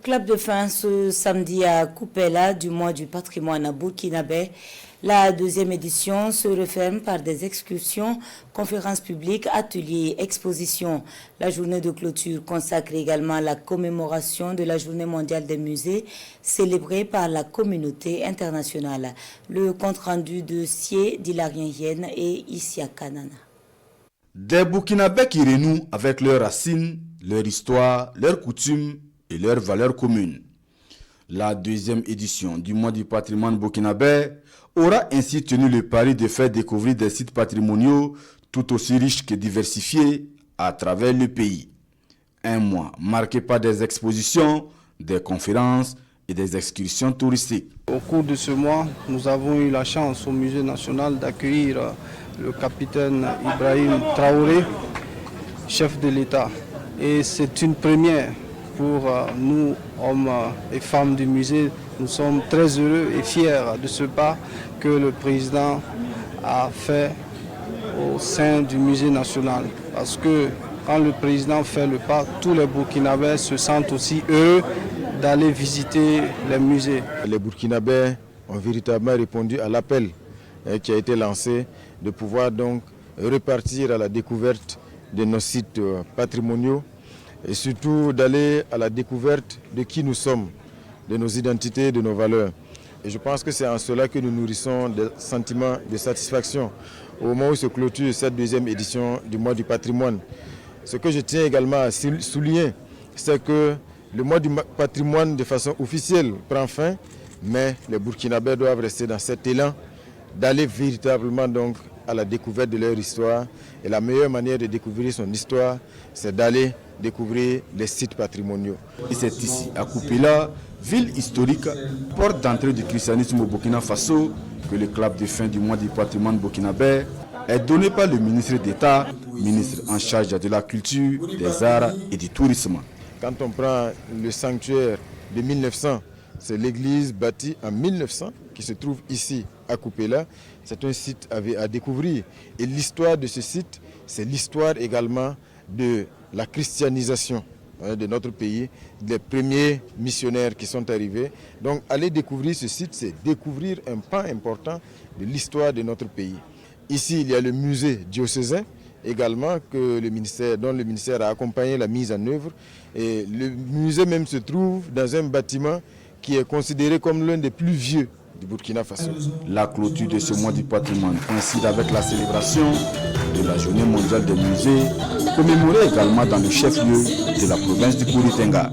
Club de fin ce samedi à Coupella du mois du patrimoine à burkinabé. La deuxième édition se referme par des excursions, conférences publiques, ateliers, expositions. La journée de clôture consacre également à la commémoration de la Journée mondiale des musées, célébrée par la communauté internationale. Le compte-rendu de Sié d'Hilarien Yen et Issia Kanana. Des Burkinabés qui renouent avec leurs racines, leur histoire, leurs coutumes et leurs valeurs communes. La deuxième édition du mois du patrimoine burkinabé aura ainsi tenu le pari de faire découvrir des sites patrimoniaux tout aussi riches que diversifiés à travers le pays. Un mois marqué par des expositions, des conférences et des excursions touristiques. Au cours de ce mois, nous avons eu la chance au Musée national d'accueillir le capitaine Ibrahim Traoré, chef de l'État. Et c'est une première pour nous, hommes et femmes du musée. Nous sommes très heureux et fiers de ce pas que le président a fait au sein du musée national. Parce que quand le président fait le pas, tous les Burkinabés se sentent aussi heureux d'aller visiter les musées. Les Burkinabés ont véritablement répondu à l'appel qui a été lancé de pouvoir donc repartir à la découverte de nos sites patrimoniaux et surtout d'aller à la découverte de qui nous sommes, de nos identités, de nos valeurs. Et je pense que c'est en cela que nous nourrissons des sentiments de satisfaction au moment où se clôture cette deuxième édition du mois du patrimoine. Ce que je tiens également à souligner, c'est que le mois du patrimoine de façon officielle prend fin, mais les Burkinabés doivent rester dans cet élan d'aller véritablement donc à la découverte de leur histoire. Et la meilleure manière de découvrir son histoire, c'est d'aller découvrir les sites patrimoniaux. Et c'est ici, à Coupella, ville historique, porte d'entrée du christianisme au Burkina Faso, que le club de fin du mois du patrimoine burkinabé est donné par le ministre d'État, ministre en charge de la culture, des arts et du tourisme. Quand on prend le sanctuaire de 1900, c'est l'église bâtie en 1900 qui se trouve ici à Coupella. C'est un site à découvrir. Et l'histoire de ce site, c'est l'histoire également de la christianisation de notre pays, des premiers missionnaires qui sont arrivés. Donc aller découvrir ce site, c'est découvrir un pan important de l'histoire de notre pays. Ici, il y a le musée diocésain également dont le ministère a accompagné la mise en œuvre. Et le musée même se trouve dans un bâtiment qui est considéré comme l'un des plus vieux du Burkina Faso. La clôture de ce mois du patrimoine coïncide avec la célébration de la Journée mondiale des musées, commémorée également dans le chef-lieu de la province du Kouri-Tenga.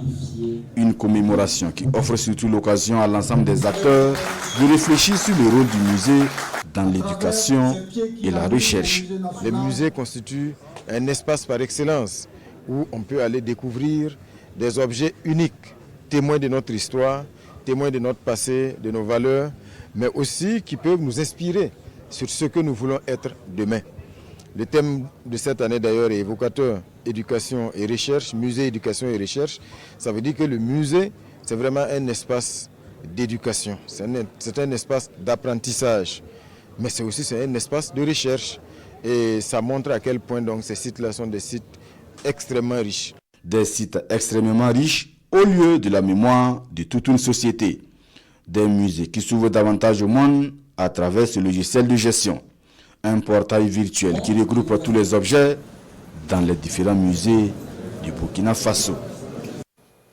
Une commémoration qui offre surtout l'occasion à l'ensemble des acteurs de réfléchir sur le rôle du musée dans l'éducation et la recherche. Les musées constituent un espace par excellence où on peut aller découvrir des objets uniques, témoins de notre histoire, témoins de notre passé, de nos valeurs, mais aussi qui peuvent nous inspirer sur ce que nous voulons être demain. Le thème de cette année d'ailleurs est évocateur, éducation et recherche, musée, éducation et recherche. Ça veut dire que le musée, c'est vraiment un espace d'éducation, c'est un espace d'apprentissage, mais c'est aussi un espace de recherche. Et ça montre à quel point donc ces sites-là sont des sites extrêmement riches. Des sites extrêmement riches au lieu de la mémoire de toute une société. Des musées qui s'ouvrent davantage au monde à travers ce logiciel de gestion. Un portail virtuel qui regroupe tous les objets dans les différents musées du Burkina Faso.